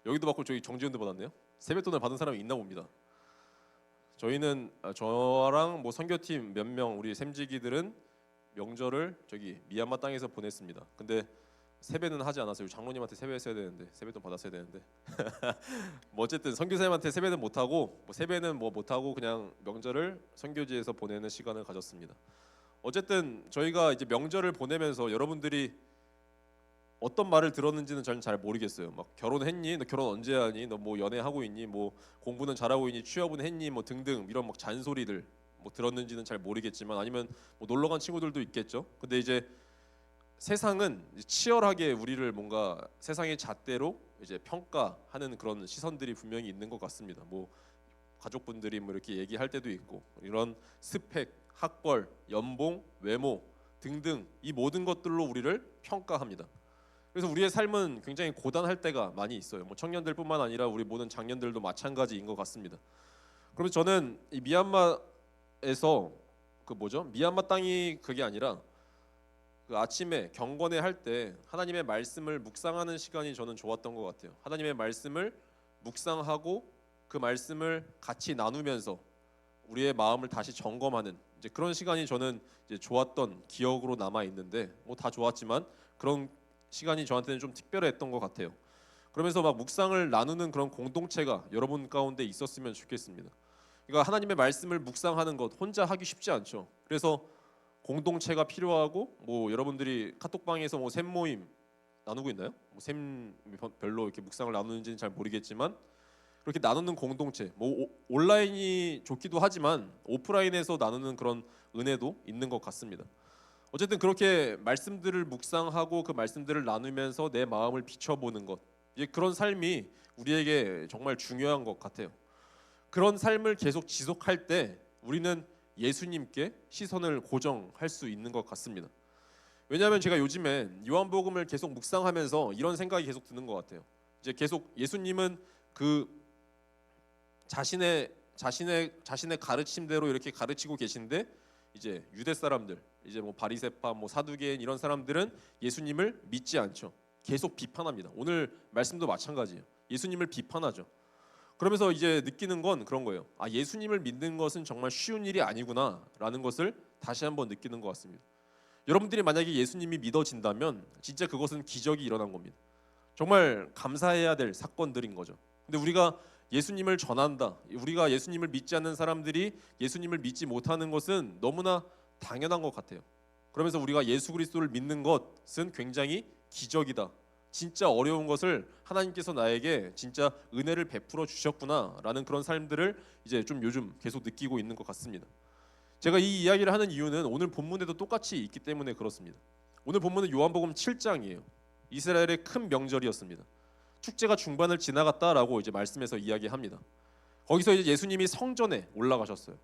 여기도 받고 저기 정지현도 받았네요. 세뱃돈을 받은 사람이 있나 봅니다. 저희는 저랑 뭐 선교팀 몇 명 우리 샘지기들은 명절을 저기 미얀마 땅에서 보냈습니다. 근데 세배는 하지 않았어요. 장로님한테 세배했어야 되는데 세뱃돈 받았어야 되는데 뭐 어쨌든 선교사님한테 세배는 못하고 뭐 세배는 뭐 못하고 그냥 명절을 선교지에서 보내는 시간을 가졌습니다. 어쨌든 저희가 이제 명절을 보내면서 여러분들이 어떤 말을 들었는지는 저는 잘 모르겠어요. 막 결혼했니? 너 결혼 언제 하니? 너 뭐 연애하고 있니? 뭐 공부는 잘하고 있니? 취업은 했니? 뭐 등등 이런 막 잔소리들 뭐 들었는지는 잘 모르겠지만 아니면 뭐 놀러 간 친구들도 있겠죠. 근데 이제 세상은 치열하게 우리를 뭔가 세상의 잣대로 이제 평가하는 그런 시선들이 분명히 있는 것 같습니다. 뭐 가족분들이 뭐 이렇게 얘기할 때도 있고 이런 스펙, 학벌, 연봉, 외모 등등 이 모든 것들로 우리를 평가합니다. 그래서 우리의 삶은 굉장히 고단할 때가 많이 있어요. 뭐 청년들뿐만 아니라 우리 모든 장년들도 마찬가지인 것 같습니다. 그러면 저는 이 미얀마에서 그 뭐죠? 미얀마 땅이 그게 아니라 그 아침에 경건회 할 때 하나님의 말씀을 묵상하는 시간이 저는 좋았던 것 같아요. 하나님의 말씀을 묵상하고 그 말씀을 같이 나누면서 우리의 마음을 다시 점검하는 이제 그런 시간이 저는 이제 좋았던 기억으로 남아 있는데 뭐 다 좋았지만 그런 시간이 저한테는 좀 특별했던 것 같아요. 그러면서 막 묵상을 나누는 그런 공동체가 여러분 가운데 있었으면 좋겠습니다. 그러니까 하나님의 말씀을 묵상하는 것 혼자 하기 쉽지 않죠. 그래서 공동체가 필요하고 뭐 여러분들이 카톡방에서 뭐 샘 모임 나누고 있나요? 뭐 샘 별로 이렇게 묵상을 나누는지는 잘 모르겠지만 그렇게 나누는 공동체 뭐 온라인이 좋기도 하지만 오프라인에서 나누는 그런 은혜도 있는 것 같습니다. 어쨌든 그렇게 말씀들을 묵상하고 그 말씀들을 나누면서 내 마음을 비춰보는 것 그런 삶이 우리에게 정말 중요한 것 같아요. 그런 삶을 계속 지속할 때 우리는 예수님께 시선을 고정할 수 있는 것 같습니다. 왜냐하면 제가 요즘에 요한복음을 계속 묵상하면서 이런 생각이 계속 드는 것 같아요. 이제 계속 예수님은 그 자신의 가르침대로 이렇게 가르치고 계신데 이제 유대 사람들, 이제 뭐 바리새파, 뭐 사두개인 이런 사람들은 예수님을 믿지 않죠. 계속 비판합니다. 오늘 말씀도 마찬가지예요. 예수님을 비판하죠. 그러면서 이제 느끼는 건 그런 거예요. 아, 예수님을 믿는 것은 정말 쉬운 일이 아니구나라는 것을 다시 한번 느끼는 것 같습니다. 여러분들이 만약에 예수님이 믿어진다면 진짜 그것은 기적이 일어난 겁니다. 정말 감사해야 될 사건들인 거죠. 근데 우리가 예수님을 전한다. 우리가 예수님을 믿지 않는 사람들이 예수님을 믿지 못하는 것은 너무나 당연한 것 같아요. 그러면서 우리가 예수 그리스도를 믿는 것은 굉장히 기적이다. 진짜 어려운 것을 하나님께서 나에게 진짜 은혜를 베풀어 주셨구나라는 그런 삶들을 이제 좀 요즘 계속 느끼고 있는 것 같습니다. 제가 이 이야기를 하는 이유는 오늘 본문에도 똑같이 있기 때문에 그렇습니다. 오늘 본문은 요한복음 7장이에요. 이스라엘의 큰 명절이었습니다. 축제가 중반을 지나갔다라고 이제 말씀에서 이야기합니다. 거기서 이제 예수님이 성전에 올라가셨어요.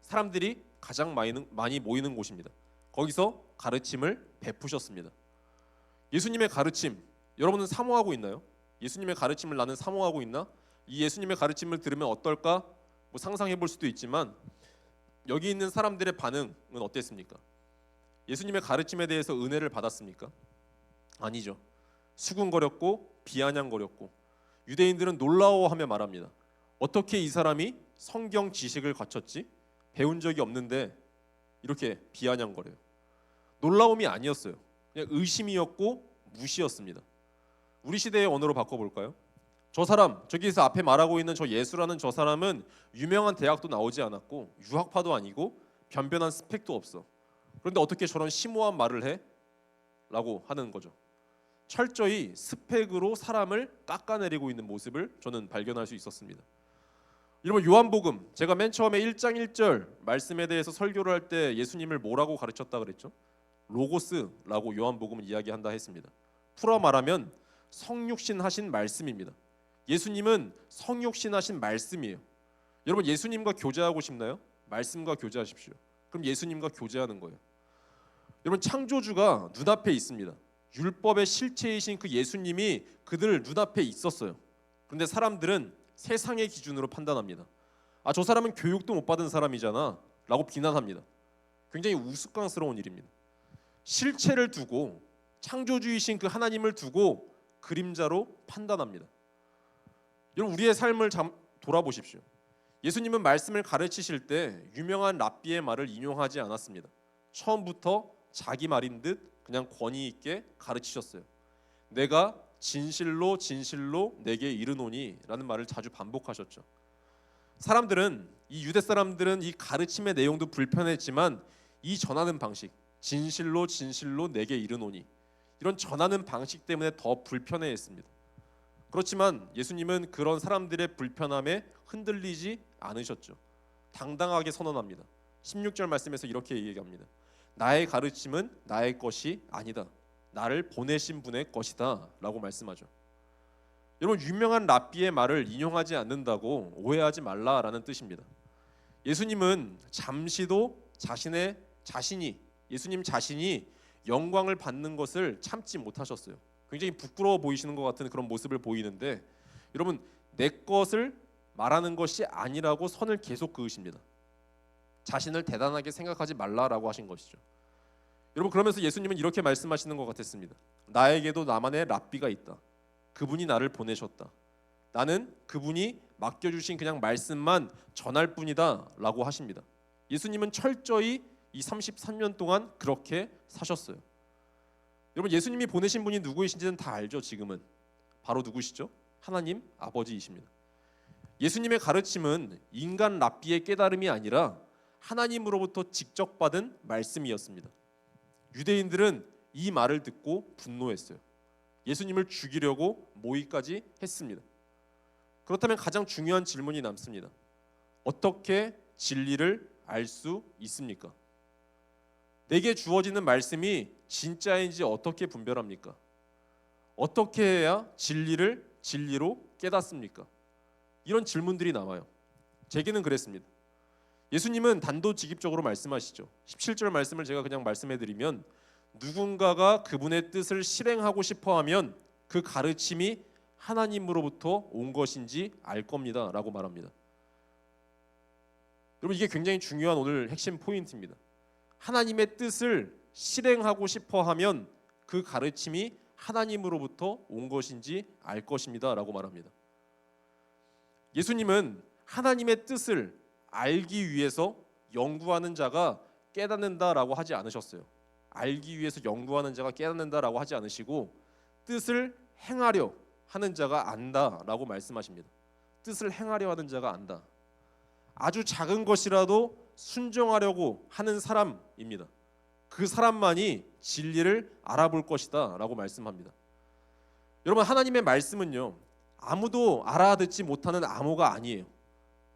사람들이 가장 많이 모이는 곳입니다. 거기서 가르침을 베푸셨습니다. 예수님의 가르침 여러분은 사모하고 있나요? 예수님의 가르침을 나는 사모하고 있나? 이 예수님의 가르침을 들으면 어떨까? 뭐 상상해 볼 수도 있지만 여기 있는 사람들의 반응은 어땠습니까? 예수님의 가르침에 대해서 은혜를 받았습니까? 아니죠. 수군거렸고 비아냥거렸고 유대인들은 놀라워하며 말합니다. 어떻게 이 사람이 성경 지식을 갖췄지? 배운 적이 없는데 이렇게 비아냥거려요. 놀라움이 아니었어요. 그냥 의심이었고 무시였습니다. 우리 시대의 언어로 바꿔볼까요? 저 사람, 저기서 앞에 말하고 있는 저 예수라는 저 사람은 유명한 대학도 나오지 않았고 유학파도 아니고 변변한 스펙도 없어. 그런데 어떻게 저런 심오한 말을 해? 라고 하는 거죠. 철저히 스펙으로 사람을 깎아내리고 있는 모습을 저는 발견할 수 있었습니다. 여러분 요한복음 제가 맨 처음에 1장 1절 말씀에 대해서 설교를 할 때 예수님을 뭐라고 가르쳤다 그랬죠? 로고스라고 요한복음은 이야기한다 했습니다. 풀어 말하면 성육신 하신 말씀입니다. 예수님은 성육신 하신 말씀이에요. 여러분 예수님과 교제하고 싶나요? 말씀과 교제하십시오. 그럼 예수님과 교제하는 거예요. 여러분 창조주가 눈앞에 있습니다. 율법의 실체이신 그 예수님이 그들 눈앞에 있었어요. 그런데 사람들은 세상의 기준으로 판단합니다. 아, 저 사람은 교육도 못 받은 사람이잖아 라고 비난합니다. 굉장히 우스꽝스러운 일입니다. 실체를 두고 창조주이신 그 하나님을 두고 그림자로 판단합니다. 여러분 우리의 삶을 돌아보십시오. 예수님은 말씀을 가르치실 때 유명한 랍비의 말을 인용하지 않았습니다. 처음부터 자기 말인 듯 그냥 권위 있게 가르치셨어요. 내가 진실로 진실로 내게 이르노니 라는 말을 자주 반복하셨죠. 이 유대 사람들은 이 가르침의 내용도 불편했지만 이 전하는 방식, 진실로 진실로 내게 이르노니, 이런 전하는 방식 때문에 더 불편해했습니다. 그렇지만 예수님은 그런 사람들의 불편함에 흔들리지 않으셨죠. 당당하게 선언합니다. 16절 말씀에서 이렇게 얘기합니다. 나의 가르침은 나의 것이 아니다. 나를 보내신 분의 것이다 라고 말씀하죠. 여러분 유명한 랍비의 말을 인용하지 않는다고 오해하지 말라라는 뜻입니다. 예수님은 잠시도 예수님 자신이 영광을 받는 것을 참지 못하셨어요. 굉장히 부끄러워 보이시는 것 같은 그런 모습을 보이는데, 여러분 내 것을 말하는 것이 아니라고 선을 계속 그으십니다. 자신을 대단하게 생각하지 말라라고 하신 것이죠. 여러분 그러면서 예수님은 이렇게 말씀하시는 것 같았습니다. 나에게도 나만의 랍비가 있다. 그분이 나를 보내셨다. 나는 그분이 맡겨주신 그냥 말씀만 전할 뿐이다 라고 하십니다. 예수님은 철저히 이 33년 동안 그렇게 사셨어요. 여러분 예수님이 보내신 분이 누구이신지는 다 알죠. 지금은 바로 누구시죠? 하나님 아버지이십니다. 예수님의 가르침은 인간 랍비의 깨달음이 아니라 하나님으로부터 직접 받은 말씀이었습니다. 유대인들은 이 말을 듣고 분노했어요. 예수님을 죽이려고 모의까지 했습니다. 그렇다면 가장 중요한 질문이 남습니다. 어떻게 진리를 알 수 있습니까? 내게 주어지는 말씀이 진짜인지 어떻게 분별합니까? 어떻게 해야 진리를 진리로 깨닫습니까? 이런 질문들이 남아요. 제게는 그랬습니다. 예수님은 단도직입적으로 말씀하시죠. 17절 말씀을 제가 그냥 말씀해드리면, 누군가가 그분의 뜻을 실행하고 싶어하면 그 가르침이 하나님으로부터 온 것인지 알 겁니다 라고 말합니다. 여러분 이게 굉장히 중요한 오늘 핵심 포인트입니다. 하나님의 뜻을 실행하고 싶어하면 그 가르침이 하나님으로부터 온 것인지 알 것입니다 라고 말합니다. 예수님은 하나님의 뜻을 알기 위해서 연구하는 자가 깨닫는다라고 하지 않으셨어요. 알기 위해서 연구하는 자가 깨닫는다라고 하지 않으시고, 뜻을 행하려 하는 자가 안다라고 말씀하십니다. 뜻을 행하려 하는 자가 안다. 아주 작은 것이라도 순종하려고 하는 사람입니다. 그 사람만이 진리를 알아볼 것이다 라고 말씀합니다. 여러분 하나님의 말씀은요, 아무도 알아듣지 못하는 암호가 아니에요.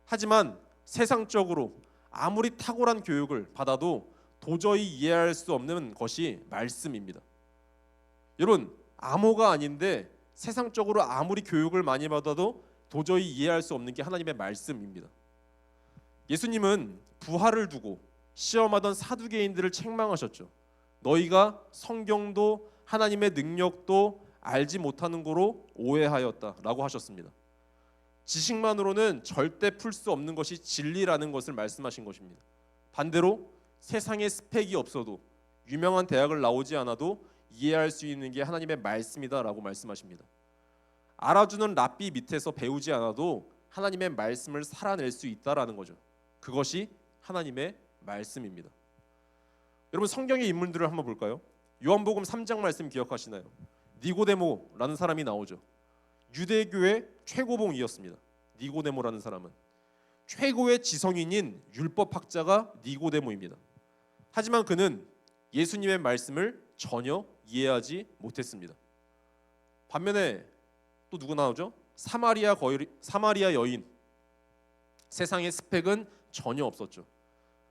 하지만 세상적으로 아무리 탁월한 교육을 받아도 도저히 이해할 수 없는 것이 말씀입니다. 여러분 암호가 아닌데 세상적으로 아무리 교육을 많이 받아도 도저히 이해할 수 없는 게 하나님의 말씀입니다. 예수님은 부활을 두고 시험하던 사두개인들을 책망하셨죠. 너희가 성경도 하나님의 능력도 알지 못하는 거로 오해하였다라고 하셨습니다. 지식만으로는 절대 풀 수 없는 것이 진리라는 것을 말씀하신 것입니다. 반대로 세상에 스펙이 없어도 유명한 대학을 나오지 않아도 이해할 수 있는 게 하나님의 말씀이다라고 말씀하십니다. 알아주는 랍비 밑에서 배우지 않아도 하나님의 말씀을 살아낼 수 있다라는 거죠. 그것이 하나님의 말씀입니다. 여러분 성경의 인물들을 한번 볼까요? 요한복음 3장 말씀 기억하시나요? 니고데모라는 사람이 나오죠. 유대교의 최고봉이었습니다. 니고데모라는 사람은 최고의 지성인인 율법학자가 니고데모입니다. 하지만 그는 예수님의 말씀을 전혀 이해하지 못했습니다. 반면에 또 누구 나오죠? 사마리아 여인. 세상의 스펙은 전혀 없었죠.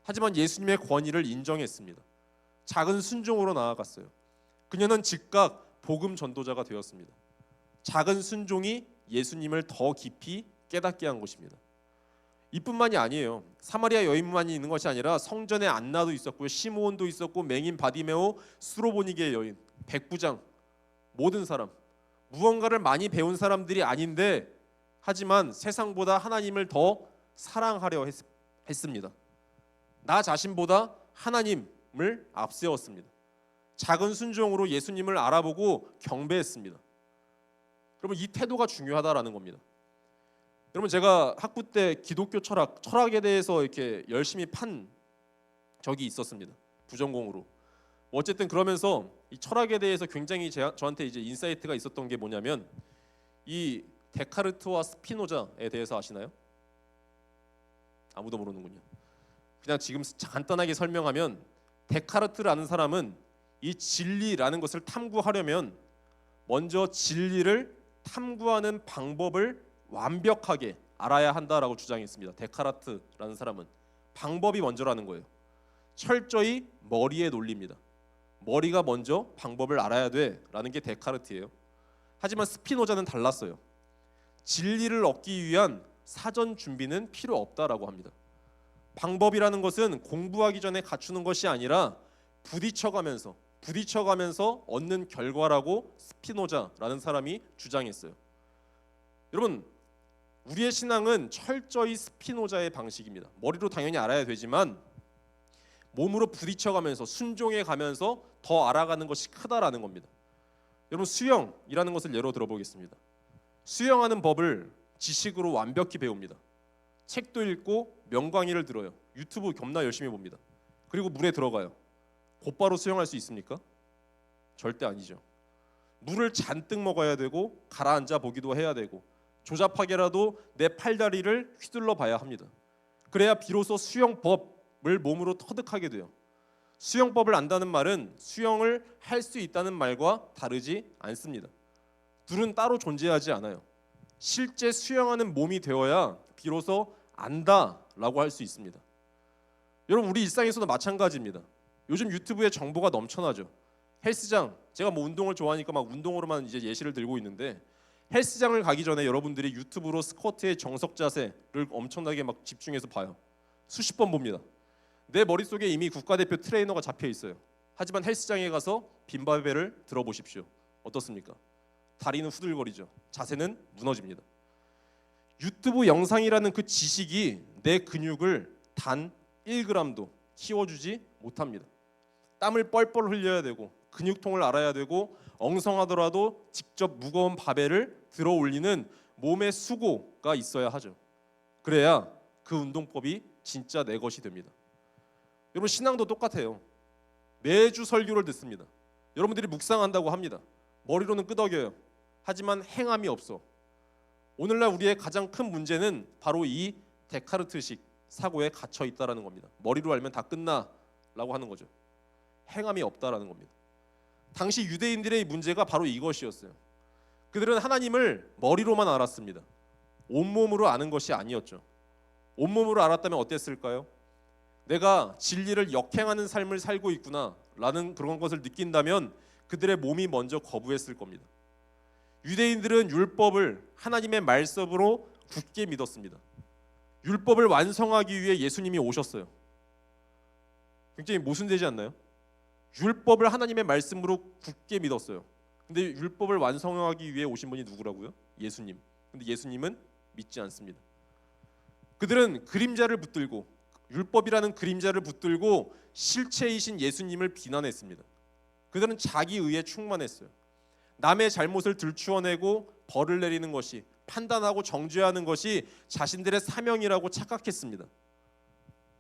하지만 예수님의 권위를 인정했습니다. 작은 순종으로 나아갔어요. 그녀는 즉각 복음 전도자가 되었습니다. 작은 순종이 예수님을 더 깊이 깨닫게 한 것입니다. 이뿐만이 아니에요. 사마리아 여인만이 있는 것이 아니라 성전에 안나도 있었고요, 시므온도 있었고, 맹인 바디메오, 수로보니게의 여인, 백부장, 모든 사람, 무언가를 많이 배운 사람들이 아닌데 하지만 세상보다 하나님을 더 사랑하려 했습니다. 나 자신보다 하나님을 앞세웠습니다. 작은 순종으로 예수님을 알아보고 경배했습니다. 여러분 이 태도가 중요하다라는 겁니다. 여러분 제가 학부 때 기독교 철학에 대해서 이렇게 열심히 판 적이 있었습니다. 부전공으로. 어쨌든 그러면서 이 철학에 대해서 굉장히 저한테 이제 인사이트가 있었던 게 뭐냐면 이 데카르트와 스피노자에 대해서 아시나요? 아무도 모르는군요. 그냥 지금 간단하게 설명하면 데카르트라는 사람은 이 진리라는 것을 탐구하려면 먼저 진리를 탐구하는 방법을 완벽하게 알아야 한다라고 주장했습니다. 데카르트라는 사람은 방법이 먼저라는 거예요. 철저히 머리의 논리입니다. 머리가 먼저 방법을 알아야 돼라는 게 데카르트예요. 하지만 스피노자는 달랐어요. 진리를 얻기 위한 사전 준비는 필요 없다라고 합니다. 방법이라는 것은 공부하기 전에 갖추는 것이 아니라 부딪혀가면서 얻는 결과라고 스피노자라는 사람이 주장했어요. 여러분, 우리의 신앙은 철저히 스피노자의 방식입니다. 머리로 당연히 알아야 되지만 몸으로 부딪혀가면서 순종해가면서 더 알아가는 것이 크다라는 겁니다. 여러분, 수영이라는 것을 예로 들어보겠습니다. 수영하는 법을 지식으로 완벽히 배웁니다. 책도 읽고 명강의를 들어요. 유튜브 겁나 열심히 봅니다. 그리고 물에 들어가요. 곧바로 수영할 수 있습니까? 절대 아니죠. 물을 잔뜩 먹어야 되고 가라앉아 보기도 해야 되고 조잡하게라도 내 팔다리를 휘둘러 봐야 합니다. 그래야 비로소 수영법을 몸으로 터득하게 돼요. 수영법을 안다는 말은 수영을 할 수 있다는 말과 다르지 않습니다. 둘은 따로 존재하지 않아요. 실제 수영하는 몸이 되어야 비로소 안다라고 할 수 있습니다. 여러분, 우리 일상에서도 마찬가지입니다. 요즘 유튜브에 정보가 넘쳐나죠. 헬스장, 제가 뭐 운동을 좋아하니까 막 운동으로만 이제 예시를 들고 있는데 헬스장을 가기 전에 여러분들이 유튜브로 스쿼트의 정석 자세를 엄청나게 막 집중해서 봐요. 수십 번 봅니다. 내 머릿속에 이미 국가대표 트레이너가 잡혀 있어요. 하지만 헬스장에 가서 빈바벨을 들어보십시오. 어떻습니까? 다리는 후들거리죠. 자세는 무너집니다. 유튜브 영상이라는 그 지식이 내 근육을 단 1g도 키워주지 못합니다. 땀을 뻘뻘 흘려야 되고 근육통을 알아야 되고 엉성하더라도 직접 무거운 바벨을 들어 올리는 몸의 수고가 있어야 하죠. 그래야 그 운동법이 진짜 내 것이 됩니다. 여러분, 신앙도 똑같아요. 매주 설교를 듣습니다. 여러분들이 묵상한다고 합니다. 머리로는 끄덕여요. 하지만 행함이 없어. 오늘날 우리의 가장 큰 문제는 바로 이 데카르트식 사고에 갇혀 있다라는 겁니다. 머리로 알면 다 끝나라고 하는 거죠. 행함이 없다라는 겁니다. 당시 유대인들의 문제가 바로 이것이었어요. 그들은 하나님을 머리로만 알았습니다. 온몸으로 아는 것이 아니었죠. 온몸으로 알았다면 어땠을까요? 내가 진리를 역행하는 삶을 살고 있구나라는 그런 것을 느낀다면 그들의 몸이 먼저 거부했을 겁니다. 유대인들은 율법을 하나님의 말씀으로 굳게 믿었습니다. 율법을 완성하기 위해 예수님이 오셨어요. 굉장히 모순되지 않나요? 율법을 하나님의 말씀으로 굳게 믿었어요. 근데 율법을 완성하기 위해 오신 분이 누구라고요? 예수님. 근데 예수님은 믿지 않습니다. 그들은 그림자를 붙들고 율법이라는 그림자를 붙들고 실체이신 예수님을 비난했습니다. 그들은 자기 의에 충만했어요. 남의 잘못을 들추어내고 벌을 내리는 것이, 판단하고 정죄하는 것이 자신들의 사명이라고 착각했습니다.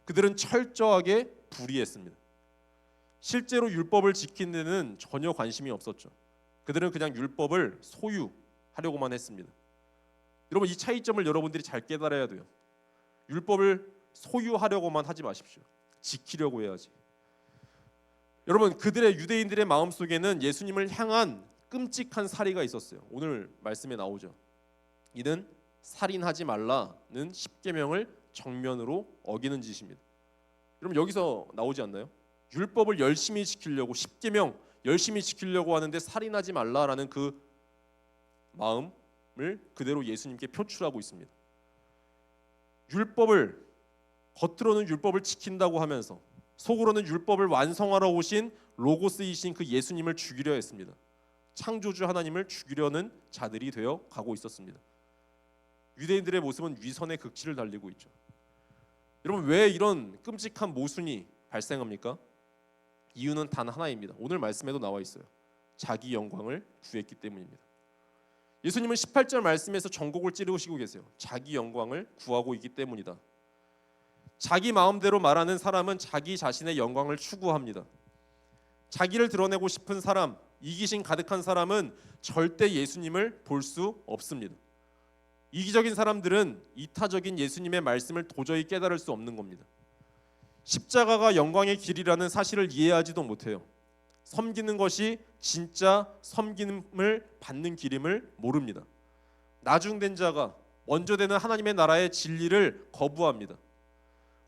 그들은 철저하게 불의했습니다. 실제로 율법을 지키는 데는 전혀 관심이 없었죠. 그들은 그냥 율법을 소유하려고만 했습니다. 여러분, 이 차이점을 여러분들이 잘 깨달아야 돼요. 율법을 소유하려고만 하지 마십시오. 지키려고 해야지. 여러분, 그들의 유대인들의 마음속에는 예수님을 향한 끔찍한 사리가 있었어요. 오늘 말씀에 나오죠. 이는 살인하지 말라는 십계명을 정면으로 어기는 짓입니다. 여러분, 여기서 나오지 않나요? 율법을 열심히 지키려고, 십계명 열심히 지키려고 하는데 살인하지 말라라는 그 마음을 그대로 예수님께 표출하고 있습니다. 율법을, 겉으로는 율법을 지킨다고 하면서 속으로는 율법을 완성하러 오신 로고스이신 그 예수님을 죽이려 했습니다. 창조주 하나님을 죽이려는 자들이 되어 가고 있었습니다. 유대인들의 모습은 위선의 극치를 달리고 있죠. 여러분, 왜 이런 끔찍한 모순이 발생합니까? 이유는 단 하나입니다. 오늘 말씀에도 나와 있어요. 자기 영광을 구했기 때문입니다. 예수님은 18절 말씀에서 전곡을 찌르시고 계세요. 자기 영광을 구하고 있기 때문이다. 자기 마음대로 말하는 사람은 자기 자신의 영광을 추구합니다. 자기를 드러내고 싶은 사람, 이기심 가득한 사람은 절대 예수님을 볼 수 없습니다. 이기적인 사람들은 이타적인 예수님의 말씀을 도저히 깨달을 수 없는 겁니다. 십자가가 영광의 길이라는 사실을 이해하지도 못해요. 섬기는 것이 진짜 섬김을 받는 길임을 모릅니다. 나중된 자가 먼저 되는 하나님의 나라의 진리를 거부합니다.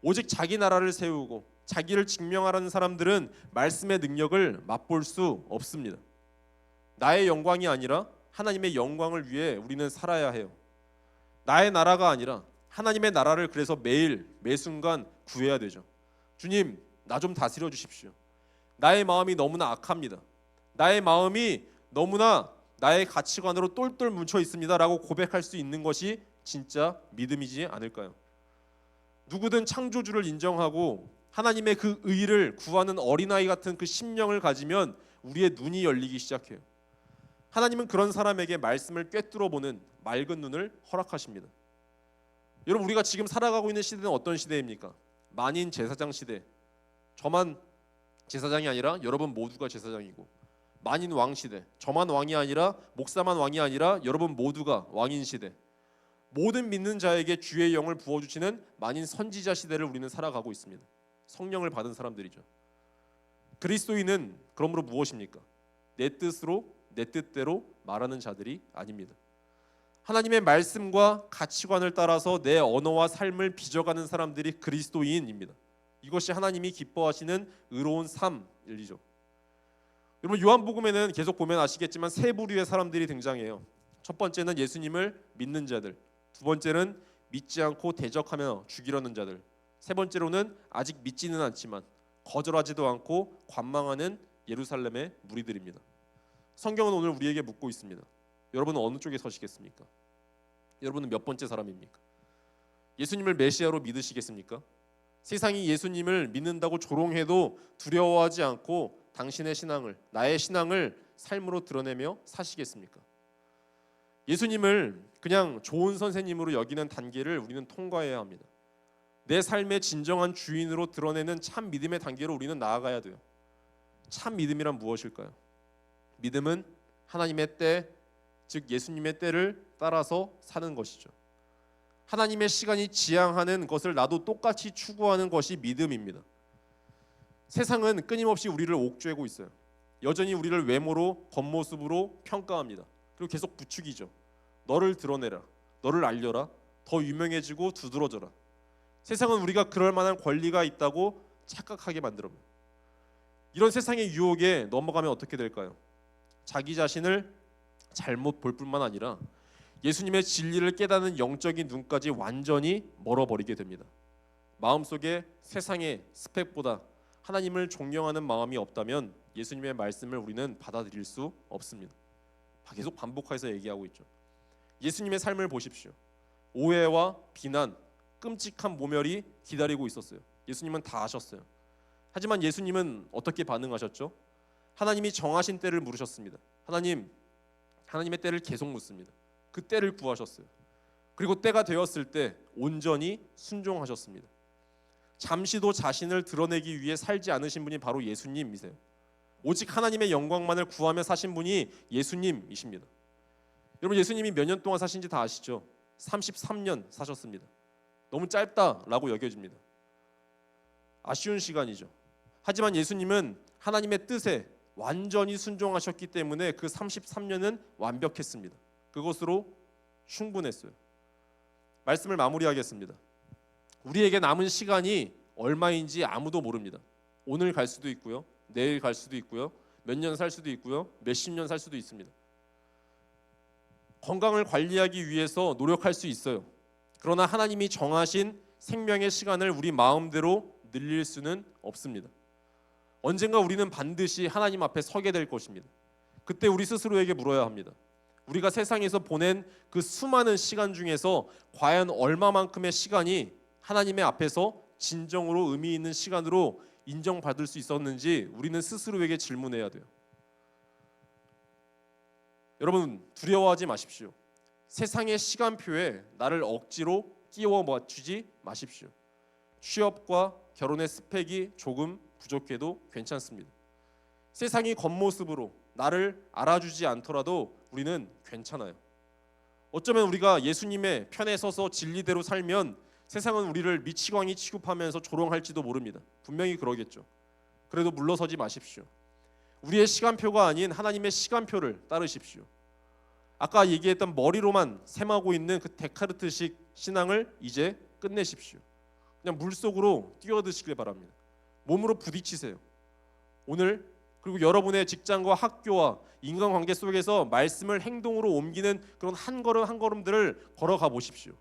오직 자기 나라를 세우고 자기를 증명하라는 사람들은 말씀의 능력을 맛볼 수 없습니다. 나의 영광이 아니라 하나님의 영광을 위해 우리는 살아야 해요. 나의 나라가 아니라 하나님의 나라를 그래서 매일 매순간 구해야 되죠. 주님, 나 좀 다스려 주십시오. 나의 마음이 너무나 악합니다. 나의 마음이 너무나 나의 가치관으로 똘똘 뭉쳐 있습니다 라고 고백할 수 있는 것이 진짜 믿음이지 않을까요? 누구든 창조주를 인정하고 하나님의 그 의를 구하는 어린아이 같은 그 심령을 가지면 우리의 눈이 열리기 시작해요. 하나님은 그런 사람에게 말씀을 꿰뚫어 보는 맑은 눈을 허락하십니다. 여러분, 우리가 지금 살아가고 있는 시대는 어떤 시대입니까? 만인 제사장 시대. 저만 제사장이 아니라 여러분 모두가 제사장이고, 만인 왕 시대. 저만 왕이 아니라 목사만 왕이 아니라 여러분 모두가 왕인 시대. 모든 믿는 자에게 주의 영을 부어주시는 만인 선지자 시대를 우리는 살아가고 있습니다. 성령을 받은 사람들이죠. 그리스도인은 그러므로 무엇입니까? 내 뜻으로 내 뜻대로 말하는 자들이 아닙니다. 하나님의 말씀과 가치관을 따라서 내 언어와 삶을 빚어가는 사람들이 그리스도인입니다. 이것이 하나님이 기뻐하시는 의로운 삶이죠. 여러분, 요한복음에는 계속 보면 아시겠지만 세 부류의 사람들이 등장해요. 첫 번째는 예수님을 믿는 자들, 두 번째는 믿지 않고 대적하며 죽이려는 자들, 세 번째로는 아직 믿지는 않지만 거절하지도 않고 관망하는 예루살렘의 무리들입니다. 성경은 오늘 우리에게 묻고 있습니다. 여러분은 어느 쪽에 서시겠습니까? 여러분은 몇 번째 사람입니까? 예수님을 메시아로 믿으시겠습니까? 세상이 예수님을 믿는다고 조롱해도 두려워하지 않고 당신의 신앙을, 나의 신앙을 삶으로 드러내며 사시겠습니까? 예수님을 그냥 좋은 선생님으로 여기는 단계를 우리는 통과해야 합니다. 내 삶의 진정한 주인으로 드러내는 참 믿음의 단계로 우리는 나아가야 돼요. 참 믿음이란 무엇일까요? 믿음은 하나님의 때, 즉 예수님의 때를 따라서 사는 것이죠. 하나님의 시간이 지향하는 것을 나도 똑같이 추구하는 것이 믿음입니다. 세상은 끊임없이 우리를 옥죄고 있어요. 여전히 우리를 외모로, 겉모습으로 평가합니다. 그리고 계속 부추기죠. 너를 드러내라, 너를 알려라, 더 유명해지고 두드러져라. 세상은 우리가 그럴 만한 권리가 있다고 착각하게 만들어요. 이런 세상의 유혹에 넘어가면 어떻게 될까요? 자기 자신을 잘못 볼 뿐만 아니라 예수님의 진리를 깨닫는 영적인 눈까지 완전히 멀어버리게 됩니다. 마음속에 세상의 스펙보다 하나님을 존경하는 마음이 없다면 예수님의 말씀을 우리는 받아들일 수 없습니다. 계속 반복해서 얘기하고 있죠. 예수님의 삶을 보십시오. 오해와 비난, 끔찍한 모멸이 기다리고 있었어요. 예수님은 다 아셨어요. 하지만 예수님은 어떻게 반응하셨죠? 하나님이 정하신 때를 물으셨습니다. 하나님의 때를 계속 묻습니다. 그 때를 구하셨어요. 그리고 때가 되었을 때 온전히 순종하셨습니다. 잠시도 자신을 드러내기 위해 살지 않으신 분이 바로 예수님이세요. 오직 하나님의 영광만을 구하며 사신 분이 예수님이십니다. 여러분, 예수님이 몇 년 동안 사신지 다 아시죠? 33년 사셨습니다. 너무 짧다라고 여겨집니다. 아쉬운 시간이죠. 하지만 예수님은 하나님의 뜻에 완전히 순종하셨기 때문에 그 33년은 완벽했습니다. 그것으로 충분했어요. 말씀을 마무리하겠습니다. 우리에게 남은 시간이 얼마인지 아무도 모릅니다. 오늘 갈 수도 있고요, 내일 갈 수도 있고요, 몇 년 살 수도 있고요, 몇십 년 살 수도 있습니다. 건강을 관리하기 위해서 노력할 수 있어요. 그러나 하나님이 정하신 생명의 시간을 우리 마음대로 늘릴 수는 없습니다. 언젠가 우리는 반드시 하나님 앞에 서게 될 것입니다. 그때 우리 스스로에게 물어야 합니다. 우리가 세상에서 보낸 그 수많은 시간 중에서 과연 얼마만큼의 시간이 하나님의 앞에서 진정으로 의미 있는 시간으로 인정받을 수 있었는지 우리는 스스로에게 질문해야 돼요. 여러분 두려워하지 마십시오. 세상의 시간표에 나를 억지로 끼워 맞추지 마십시오. 취업과 결혼의 스펙이 조금 부족해도 괜찮습니다. 세상이 겉모습으로 나를 알아주지 않더라도 우리는 괜찮아요. 어쩌면 우리가 예수님의 편에 서서 진리대로 살면 세상은 우리를 미치광이 취급하면서 조롱할지도 모릅니다. 분명히 그러겠죠. 그래도 물러서지 마십시오. 우리의 시간표가 아닌 하나님의 시간표를 따르십시오. 아까 얘기했던 머리로만 셈하고 있는 그 데카르트식 신앙을 이제 끝내십시오. 그냥 물속으로 뛰어드시길 바랍니다. 몸으로 부딪히세요. 오늘 그리고 여러분의 직장과 학교와 인간관계 속에서 말씀을 행동으로 옮기는 그런 한 걸음 한 걸음들을 걸어가 보십시오.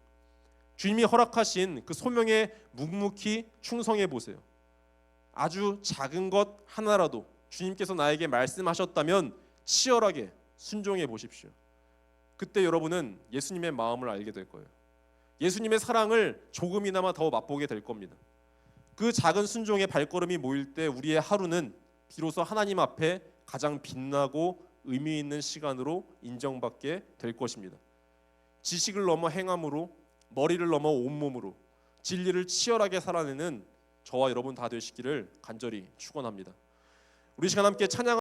주님이 허락하신 그 소명에 묵묵히 충성해 보세요. 아주 작은 것 하나라도 주님께서 나에게 말씀하셨다면 치열하게 순종해 보십시오. 그때 여러분은 예수님의 마음을 알게 될 거예요. 예수님의 사랑을 조금이나마 더 맛보게 될 겁니다. 그 작은 순종의 발걸음이 모일 때 우리의 하루는 비로소 하나님 앞에 가장 빛나고 의미 있는 시간으로 인정받게 될 것입니다. 지식을 넘어 행함으로, 머리를 넘어 온몸으로 진리를 치열하게 살아내는 저와 여러분 다 되시기를 간절히 축원합니다. 우리 시간 함께 찬양